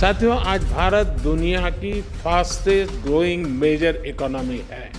साथियों, आज भारत दुनिया की फास्टेस्ट ग्रोइंग मेजर इकोनॉमी है।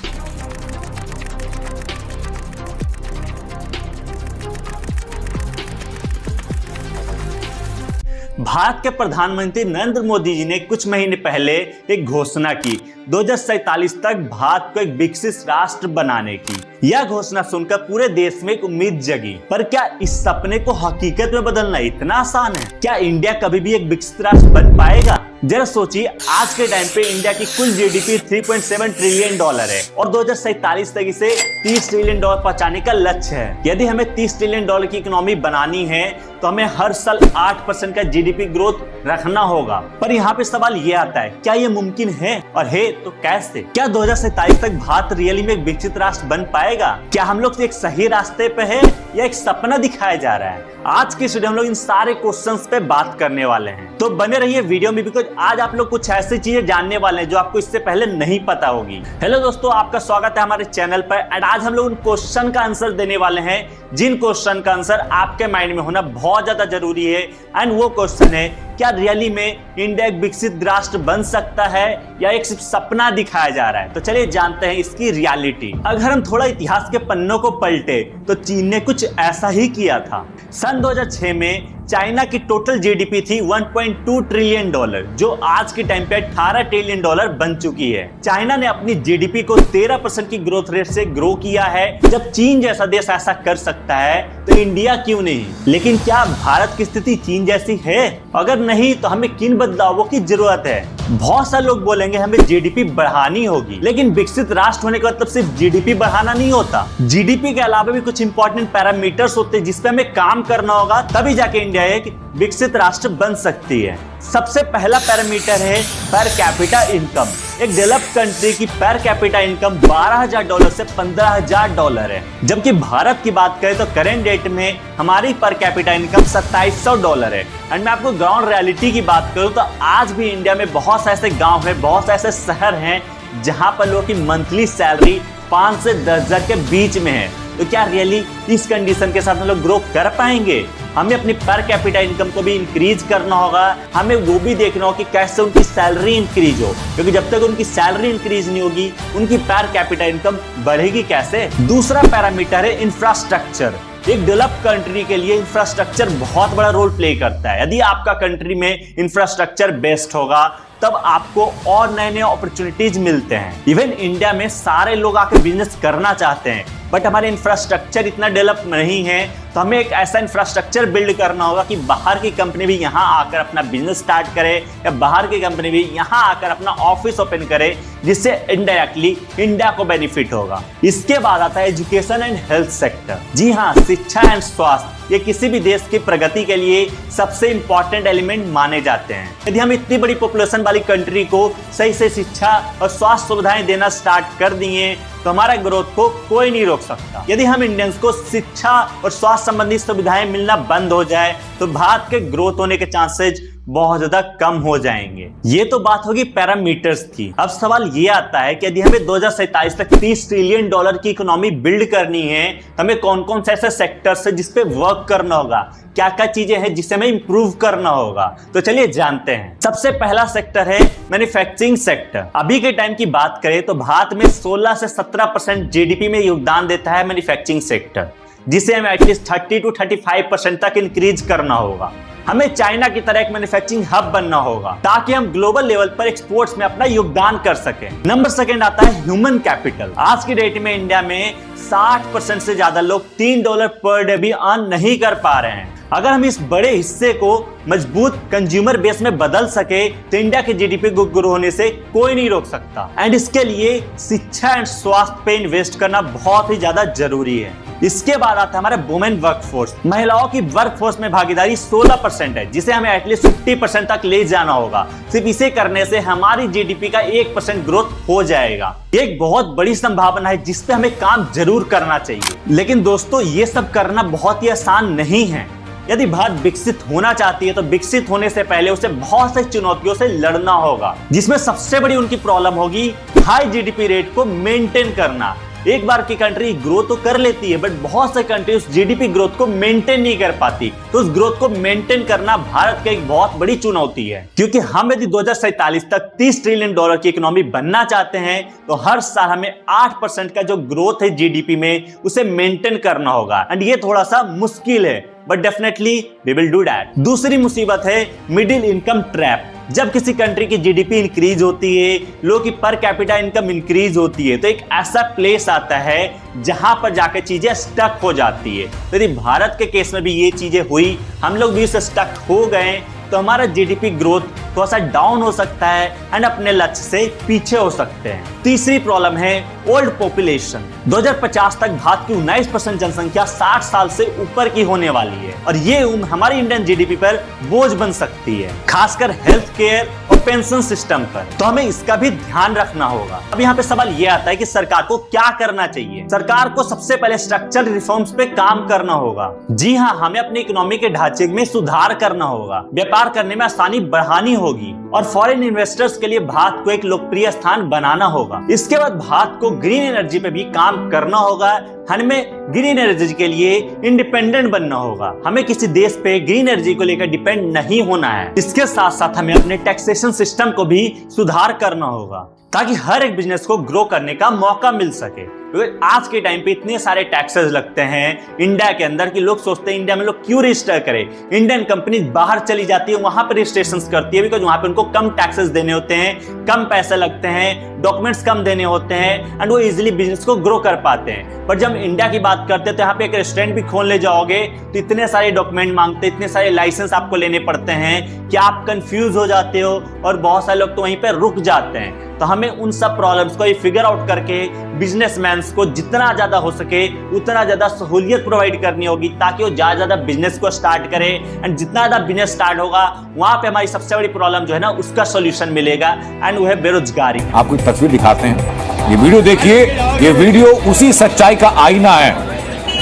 भारत के प्रधानमंत्री नरेंद्र मोदी जी ने कुछ महीने पहले एक घोषणा की 2047 तक भारत को एक विकसित राष्ट्र बनाने की। यह घोषणा सुनकर पूरे देश में एक उम्मीद जगी, पर क्या इस सपने को हकीकत में बदलना इतना आसान है? क्या इंडिया कभी भी एक विकसित राष्ट्र बन पाएगा? जरा सोचिए, आज के टाइम पे इंडिया की कुल जीडीपी 3.7 ट्रिलियन डॉलर है और 2047 तक इसे 30 ट्रिलियन डॉलर पहुंचाने का लक्ष्य है। यदि हमें 30 ट्रिलियन डॉलर की इकोनॉमी बनानी है तो हमें हर साल 8% का जीडीपी ग्रोथ रखना होगा। पर यहाँ पे सवाल ये आता है, क्या ये मुमकिन है, और है तो कैसे? क्या 2047 तक भारत रियली में एक विकसित राष्ट्र बन पाएगा? क्या हम लोग एक सही रास्ते पे है या एक सपना दिखाया जा रहा है? आज की वीडियो हम लोग इन सारे क्वेश्चंस पे बात करने वाले हैं, तो बने रहिए वीडियो में, बिकॉज आज आप लोग कुछ ऐसी चीजें जानने वाले हैं जो आपको इससे पहले नहीं पता होगी। हेलो दोस्तों, आपका स्वागत है हमारे चैनल पर। एंड आज हम लोग उन क्वेश्चन का आंसर देने वाले हैं जिन क्वेश्चन का आंसर आपके माइंड में होना बहुत ज्यादा जरूरी है। एंड वो क्वेश्चन है, क्या रियली में इंडिया एक विकसित राष्ट्र बन सकता है या एक सिर्फ सपना दिखाया जा रहा है? तो चलिए जानते हैं इसकी रियलिटी। अगर हम थोड़ा इतिहास के पन्नों को पलटे तो चीन ने कुछ ऐसा ही किया था। सन 2006 में चाइना की टोटल जीडीपी थी 1.2 ट्रिलियन डॉलर, जो आज के टाइम पे 18 ट्रिलियन डॉलर बन चुकी है। चाइना ने अपनी जीडीपी को 13% की ग्रोथ रेट से ग्रो किया है। जब चीन जैसा देश ऐसा कर सकता है तो इंडिया क्यों नहीं? लेकिन क्या भारत की स्थिति चीन जैसी है? अगर नहीं तो हमें किन बदलावों की जरूरत है? बहुत सारे लोग बोलेंगे हमें जीडीपी बढ़ानी होगी, लेकिन विकसित राष्ट्र होने का मतलब सिर्फ जीडीपी बढ़ाना नहीं होता। जीडीपी के अलावा भी कुछ इंपॉर्टेंट पैरामीटर्स होते हैं जिसपे हमें काम करना होगा, तभी जाके इंडिया एक विकसित राष्ट्र बन सकती है। सबसे पहला पैरामीटर है पर कैपिटा इनकम। एक डेवलप्ड कंट्री की पर कैपिटा इनकम 12,000 डॉलर से 15,000 डॉलर है, जबकि भारत की बात करें तो करंट डेट में हमारी पर कैपिटा इनकम 2700 डॉलर है। एंड मैं आपको ग्राउंड रियलिटी की बात करूं तो आज भी इंडिया में बहुत से ऐसे गांव हैं, बहुत से ऐसे शहर हैं जहां पर लोगों की मंथली सैलरी 5 से 10,000 के बीच में है। तो क्या रियली इस कंडीशन के साथ हम लोग ग्रो कर पाएंगे? हमें अपनी पर कैपिटा इनकम को भी इंक्रीज करना होगा। हमें वो भी देखना होगा कि कैसे उनकी सैलरी इंक्रीज हो, क्योंकि जब तक उनकी सैलरी इंक्रीज नहीं होगी उनकी पर कैपिटा इनकम बढ़ेगी कैसे? दूसरा पैरामीटर है इंफ्रास्ट्रक्चर। एक डेवलप्ड कंट्री के लिए इंफ्रास्ट्रक्चर बहुत बड़ा रोल प्ले करता है। यदि आपका कंट्री में इंफ्रास्ट्रक्चर बेस्ट होगा तब आपको और नए नए अपॉर्चुनिटीज मिलते हैं। इवन इंडिया में सारे लोग आकर बिजनेस करना चाहते हैं, बट हमारे इंफ्रास्ट्रक्चर इतना डेवलप नहीं है, तो हमें एक ऐसा इंफ्रास्ट्रक्चर बिल्ड करना होगा कि बाहर की कंपनी भी यहाँ आकर अपना बिजनेस स्टार्ट करे या बाहर की कंपनी भी यहाँ आकर अपना ऑफिस ओपन करे, जिससे इनडायरेक्टली इंडिया को बेनिफिट होगा। इसके बाद आता है एजुकेशन एंड हेल्थ सेक्टर। जी हाँ, शिक्षा एंड स्वास्थ्य ये किसी भी देश की प्रगति के लिए सबसे इंपॉर्टेंट एलिमेंट माने जाते हैं। यदि हम इतनी बड़ी पॉपुलेशन वाली कंट्री को सही से शिक्षा और स्वास्थ्य सुविधाएं देना स्टार्ट कर दिए तो हमारा ग्रोथ को कोई नहीं रोक सकता। यदि हम इंडियंस को शिक्षा और स्वास्थ्य संबंधी सुविधाएं मिलना बंद हो जाए तो भारत के ग्रोथ होने के चांसेस बहुत ज्यादा कम हो जाएंगे। ये तो बात होगी पैरामीटर्स की। अब सवाल ये आता है कि यदि हमें 2047 तक 30 ट्रिलियन डॉलर की इकोनॉमी बिल्ड करनी है तो हमें कौन कौन से ऐसे सेक्टर्स है जिसपे वर्क करना होगा, क्या क्या चीजें हैं जिसे हमें इंप्रूव करना होगा? तो चलिए जानते हैं। सबसे पहला सेक्टर है मैन्युफैक्चरिंग सेक्टर। अभी के टाइम की बात करें तो भारत में 16 से 17% जीडीपी में योगदान देता है मैन्युफैक्चरिंग सेक्टर, जिसे हमें एटलीस्ट 30 to 35% तक इंक्रीज करना होगा। हमें चाइना की तरह एक मैन्युफैक्चरिंग हब बनना होगा ताकि हम ग्लोबल लेवल पर एक्सपोर्ट्स में अपना योगदान कर सकें। नंबर सेकंड आता है ह्यूमन कैपिटल। आज की डेट में इंडिया में 60% से ज्यादा लोग $3 पर डे भी अर्न नहीं कर पा रहे हैं। अगर हम इस बड़े हिस्से को मजबूत कंज्यूमर बेस में बदल सके तो इंडिया के जीडीपी को ग्रो होने से कोई नहीं रोक सकता। एंड इसके लिए शिक्षा एंड स्वास्थ्य पे इन्वेस्ट करना बहुत ही ज्यादा जरूरी है। इसके बाद आता है हमारा वुमेन वर्कफोर्स। महिलाओं की वर्कफोर्स में भागीदारी 16% है, जिसे हमें एटलीस्ट 50% तक ले जाना होगा। सिर्फ इसे करने से हमारी जीडीपी का 1% ग्रोथ हो जाएगा। एक बहुत बड़ी संभावना है जिसपे हमें काम जरूर करना चाहिए। लेकिन दोस्तों, ये सब करना बहुत ही आसान नहीं है। यदि भारत विकसित होना चाहती है तो विकसित होने से पहले उसे बहुत सी चुनौतियों से लड़ना होगा, जिसमें सबसे बड़ी उनकी प्रॉब्लम होगी हाई जीडीपी रेट को मेंटेन करना। एक बार की कंट्री ग्रो तो कर लेती है, बट बहुत से कंट्री उस जीडीपी ग्रोथ को मेंटेन नहीं कर पाती। तो उस ग्रोथ को मेंटेन करना भारत की एक बहुत बड़ी चुनौती है, क्योंकि हम यदि 2047 तक $30 ट्रिलियन की इकोनॉमी बनना चाहते हैं तो हर साल हमें 8% का जो ग्रोथ है जीडीपी में उसे मेंटेन करना होगा। एंड ये थोड़ा सा मुश्किल है, but definitely we will do that. दूसरी मुसीबत है मिडिल इनकम ट्रैप। जब किसी कंट्री की जीडीपी इंक्रीज होती है, लोगों की पर कैपिटा इनकम इंक्रीज होती है, तो एक ऐसा प्लेस आता है जहां पर जाकर चीजें स्टक हो जाती है। तो यदि भारत के केस में भी ये चीजें हुई, हम लोग भी उससे स्टक हो गए, तो हमारा जीडीपी ग्रोथ थोड़ा सा डाउन हो सकता है एंड अपने लक्ष्य से पीछे हो सकते हैं। तीसरी प्रॉब्लम है ओल्ड पॉपुलेशन। 2050 तक भारत की 19% जनसंख्या 60 साल से ऊपर की होने वाली है और ये उम्र हमारी इंडियन जीडीपी पर बोझ बन सकती है, खासकर हेल्थ केयर और पेंशन सिस्टम पर। तो हमें इसका भी ध्यान रखना होगा। अब यहाँ पे सवाल ये आता है कि सरकार को क्या करना चाहिए। सरकार को सबसे पहले स्ट्रक्चरल रिफॉर्म्स पे काम करना होगा। जी हाँ, हमें अपने इकोनॉमी के ढांचे में सुधार करना होगा, व्यापार करने में आसानी बढ़ानी होगी और फॉरेन इन्वेस्टर्स के लिए भारत को एक लोकप्रिय स्थान बनाना होगा। इसके बाद भारत को ग्रीन एनर्जी पे भी काम करना होगा। हमें ग्रीन एनर्जी के लिए इंडिपेंडेंट बनना होगा। हमें किसी देश पे ग्रीन एनर्जी को लेकर डिपेंड नहीं होना है। इसके साथ साथ हमें अपने टैक्सेशन सिस्टम को भी सुधार करना होगा ताकि हर एक बिजनेस को ग्रो करने का मौका मिल सके। क्योंकि आज के टाइम पे इतने सारे टैक्सेस लगते हैं इंडिया के अंदर कि लोग सोचते हैं इंडिया में लोग क्यों रजिस्टर करें। इंडियन कंपनी बाहर चली जाती है, वहां पर रजिस्ट्रेशन करती है, बिकॉज वहां पे उनको कम टैक्सेस देने होते हैं, कम पैसे लगते हैं, डॉक्यूमेंट्स कम देने होते हैं एंड वो इजिली बिजनेस को ग्रो कर पाते हैं। पर जब इंडिया की बात करते हैं तो यहाँ पे एक रेस्टोरेंट भी खोलने जाओगे तो इतने सारे डॉक्यूमेंट मांगते हैं, इतने सारे लाइसेंस आपको लेने पड़ते हैं कि आप कंफ्यूज हो जाते हो और बहुत सारे लोग तो वहीं पे रुक जाते हैं। तो हमें उन सब प्रॉब्लम्स को फिगर आउट करके बिजनेसमैन को जितना ज्यादा हो सके उतना ज्यादा सहूलियत प्रोवाइड करनी होगी ताकि वो ज्यादा बिजनेस को स्टार्ट करे एंड जितना ज्यादा बिजनेस स्टार्ट होगा वहां पे हमारी सबसे बड़ी प्रॉब्लम जो है ना उसका सॉल्यूशन मिलेगा एंड वो है बेरोजगारी। आपको एक तस्वीर दिखाते हैं, ये वीडियो देखिए। ये वीडियो उसी सच्चाई का आईना है।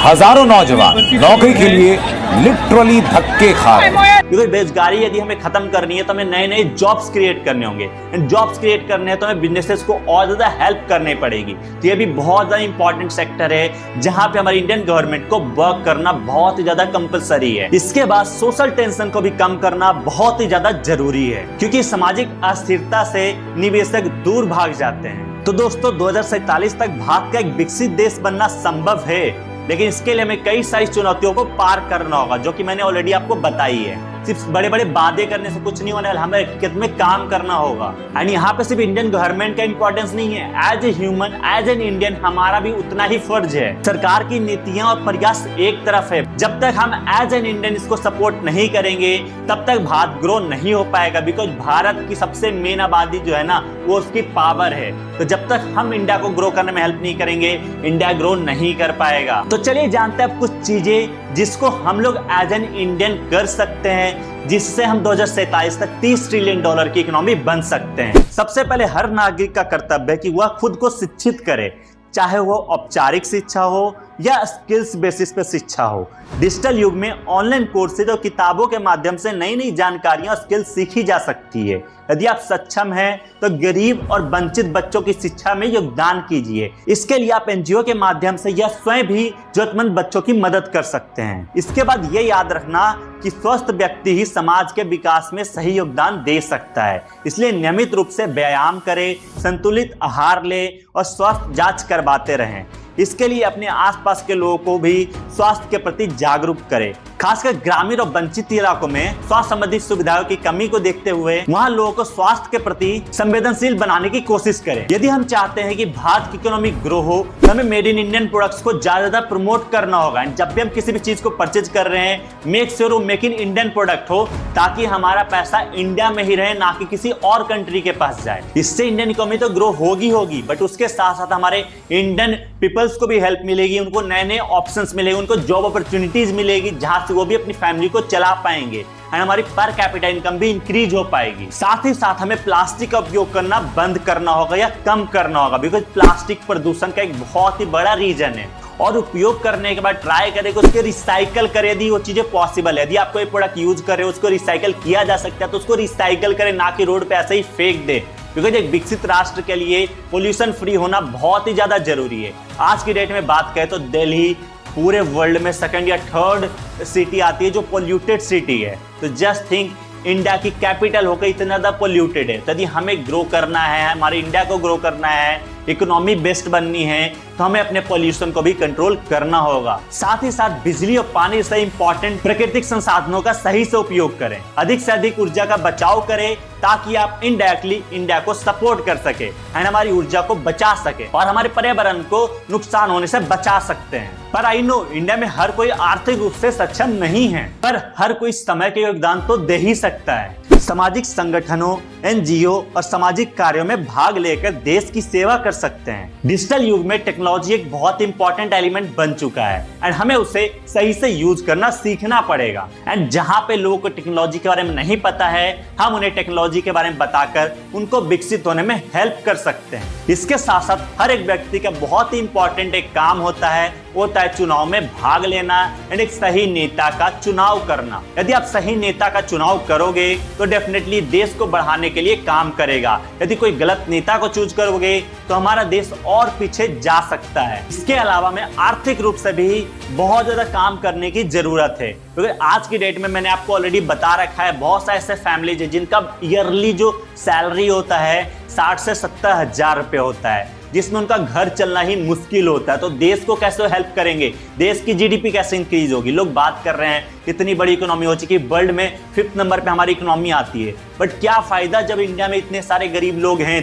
हजारों नौजवान नौकरी के लिए लिटरली धक्के खा रहे हैं। क्योंकि बेरोजगारी यदि हमें खत्म करनी है तो हमें नए नए जॉब्स क्रिएट करने होंगे। एंड जॉब्स क्रिएट करने हैं तो हमें बिजनेसेस को और ज्यादा हेल्प करनी पड़ेगी। तो ये भी बहुत ज्यादा इंपॉर्टेंट सेक्टर है जहां पे हमारी इंडियन गवर्नमेंट को वर्क करना बहुत ही ज्यादा कंपलसरी है। इसके बाद सोशल टेंशन को भी कम करना बहुत ही ज्यादा जरूरी है, क्योंकि सामाजिक अस्थिरता से निवेशक दूर भाग जाते हैं। तो दोस्तों 2047 तक भारत का एक विकसित देश बनना संभव है, लेकिन इसके लिए हमें कई सारी चुनौतियों को पार करना होगा जो कि मैंने ऑलरेडी आपको बताई है। सिर्फ बड़े बड़े वादे करने से कुछ नहीं होने वाला, हमें हकीकत में काम करना होगा। एंड यहाँ पे सिर्फ इंडियन गवर्नमेंट का इंपॉर्टेंस नहीं है, as a human as an Indian हमारा भी उतना ही फर्ज है। सरकार की नीतियां और प्रयास एक तरफ है, जब तक हम एज एन इंडियन इसको सपोर्ट नहीं करेंगे तब तक भारत ग्रो नहीं हो पाएगा। बिकॉज भारत की सबसे मेन आबादी जो है ना वो उसकी पावर है। तो जब तक हम इंडिया को ग्रो करने में हेल्प नहीं करेंगे इंडिया ग्रो नहीं कर पाएगा। तो चलिए जानते हैं कुछ चीजें जिसको हम लोग एज एन इंडियन कर सकते हैं जिससे हम 2047 तक $30 ट्रिलियन की इकोनॉमी बन सकते हैं। सबसे पहले हर नागरिक का कर्तव्य है कि वह खुद को शिक्षित करे, चाहे वो औपचारिक शिक्षा हो या स्किल्स बेसिस पे शिक्षा हो। डिजिटल युग में ऑनलाइन कोर्सेज और किताबों के माध्यम से नई नई जानकारियां और स्किल्स सीखी जा सकती है। यदि आप सक्षम हैं तो गरीब और वंचित बच्चों की शिक्षा में योगदान कीजिए। इसके लिए आप एनजीओ के माध्यम से या स्वयं भी जरूरतमंद बच्चों की मदद कर सकते हैं। इसके बाद ये याद रखना कि स्वस्थ व्यक्ति ही समाज के विकास में सही योगदान दे सकता है। इसलिए नियमित रूप से व्यायाम करें, संतुलित आहार लें और स्वास्थ्य जांच करवाते रहें। इसके लिए अपने आसपास के लोगों को भी स्वास्थ्य के प्रति जागरूक करें। खासकर ग्रामीण और वंचित इलाकों में स्वास्थ्य संबंधी सुविधाओं की कमी को देखते हुए वहां लोगों को स्वास्थ्य के प्रति संवेदनशील बनाने की कोशिश करें। यदि हम चाहते हैं कि भारत की इकोनॉमी ग्रो हो तो हमें मेड इन इंडियन प्रोडक्ट्स को ज्यादा प्रमोट करना होगा। जब भी हम किसी भी चीज को परचेज कर रहे हैं मेक श्योर वो मेक इन इंडियन प्रोडक्ट हो ताकि हमारा पैसा इंडिया में ही रहे, ना कि किसी और कंट्री के पास जाए। इससे इंडियन इकोनॉमी तो ग्रो होगी बट उसके साथ साथ हमारे इंडियन पीपल्स को भी हेल्प मिलेगी, उनको नए नए ऑप्शंस मिलेंगे, उनको जॉब अपॉर्चुनिटीज मिलेगी जहां से वो भी अपनी फैमिली को चला पाएंगे एंड हमारी पर कैपिटा इनकम भी इंक्रीज हो पाएगी। साथ ही साथ हमें प्लास्टिक का उपयोग करना बंद करना होगा या कम करना होगा, बिकॉज प्लास्टिक प्रदूषण का एक बहुत ही बड़ा रीजन है। और उपयोग करने के बाद ट्राई करें कि उसके रिसाइकल करें यदि वो चीजें पॉसिबल है। यदि आपको ये प्रोडक्ट यूज कर रहे हो उसको रिसाइकल किया जा सकता है तो उसको रिसाइकल करें, ना कि रोड पे ऐसे ही फेंक दे। क्योंकि एक विकसित राष्ट्र के लिए पोल्यूशन फ्री होना बहुत ही ज्यादा जरूरी है। आज की डेट में बात करें तो दिल्ली पूरे वर्ल्ड में सेकंड या थर्ड सिटी आती है जो पोल्यूटेड सिटी है। तो जस्ट थिंक, इंडिया की कैपिटल होकर इतना ज़्यादा पोल्यूटेड है। यदि हमें ग्रो करना है, हमारे इंडिया को ग्रो करना है, इकोनॉमी बेस्ट बननी है, तो हमें अपने पोल्यूशन को भी कंट्रोल करना होगा। साथ ही साथ बिजली और पानी से इंपॉर्टेंट प्राकृतिक संसाधनों का सही से उपयोग करें, अधिक से अधिक ऊर्जा का बचाव करें, ताकि आप इनडायरेक्टली इंडिया को सपोर्ट कर सके एंड हमारी ऊर्जा को बचा सके और हमारे पर्यावरण को नुकसान होने से बचा सकते हैं। पर आई नो इंडिया में हर कोई आर्थिक रूप से सक्षम नहीं है, पर हर कोई समय के योगदान तो दे ही सकता है। सामाजिक संगठनों, एनजीओ और सामाजिक कार्यों में भाग लेकर देश की सेवा कर सकते हैं। डिजिटल युग में टेक्नोलॉजी एक बहुत इंपॉर्टेंट एलिमेंट बन चुका है एंड हमें उसे सही से यूज करना सीखना पड़ेगा। एंड जहां पे लोगों को टेक्नोलॉजी के बारे में नहीं पता है, हम उन्हें टेक्नोलॉजी के बारे में बताकर उनको विकसित होने में हेल्प कर सकते हैं। इसके साथ साथ हर एक व्यक्ति का बहुत ही इंपॉर्टेंट एक काम होता है, वो होता है चुनाव में भाग लेना एंड एक सही नेता का चुनाव करना। यदि आप सही नेता का चुनाव करोगे तो डेफिनेटली देश को बढ़ाने के लिए काम करेगा। यदि कोई गलत नेता को चूज करोगे तो हमारा देश और पीछे जा सकता है। इसके अलावा में आर्थिक रूप से भी बहुत ज्यादा काम करने की जरूरत है, क्योंकि आज की डेट में मैंने आपको ऑलरेडी बता रखा है, बहुत सारे ऐसे फैमिलीज है जिनका ईयरली जो सैलरी होता है 60 से 70 हजार रुपये होता है, जिसमें उनका घर चलना ही मुश्किल होता है। तो देश को कैसे हेल्प करेंगे, देश की जीडीपी कैसे इंक्रीज होगी। लोग बात कर रहे हैं इतनी बड़ी इकोनॉमी हो चुकी है, वर्ल्ड में 5th नंबर पे हमारी इकोनॉमी आती है, बट क्या फायदा जब इंडिया में इतने सारे गरीब लोग हैं।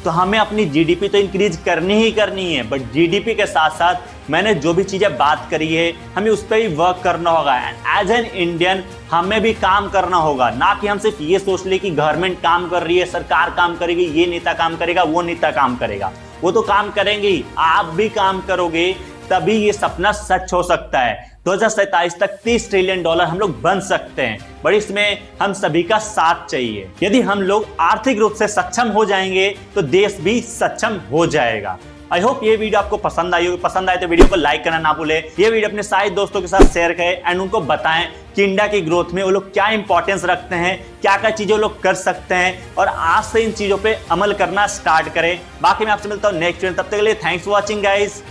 तो हमें अपनी जीडीपी तो इंक्रीज करनी ही करनी है, बट जीडीपी के साथ साथ मैंने जो भी चीजें बात करी है हमें उस पर ही वर्क करना होगा। एंड एज एन इंडियन हमें भी काम करना होगा, ना कि हम सिर्फ ये सोच ले कि गवर्नमेंट काम कर रही है, सरकार काम करेगी, ये नेता काम करेगा, वो नेता काम करेगा। वो तो काम करेंगे ही, आप भी काम करोगे तभी ये सपना सच हो सकता है। 2047 तक $30 ट्रिलियन हम लोग बन सकते हैं, बट इसमें हम सभी का साथ चाहिए। यदि हम लोग आर्थिक रूप से सक्षम हो जाएंगे तो देश भी सक्षम हो जाएगा। आई होप ये वीडियो आपको पसंद आई होगी। पसंद आए तो वीडियो को लाइक करना ना भूले, ये वीडियो अपने सारे दोस्तों के साथ शेयर करें एंड उनको बताएं कि इंडिया की ग्रोथ में वो लोग क्या इंपॉर्टेंस रखते हैं, क्या क्या चीजें वो लोग कर सकते हैं और आज से इन चीजों पे अमल करना स्टार्ट करें। बाकी मैं आपसे मिलता हूँ नेक्स्ट वीडियो, तब तक के लिए थैंक्स फॉर वॉचिंग गाइस।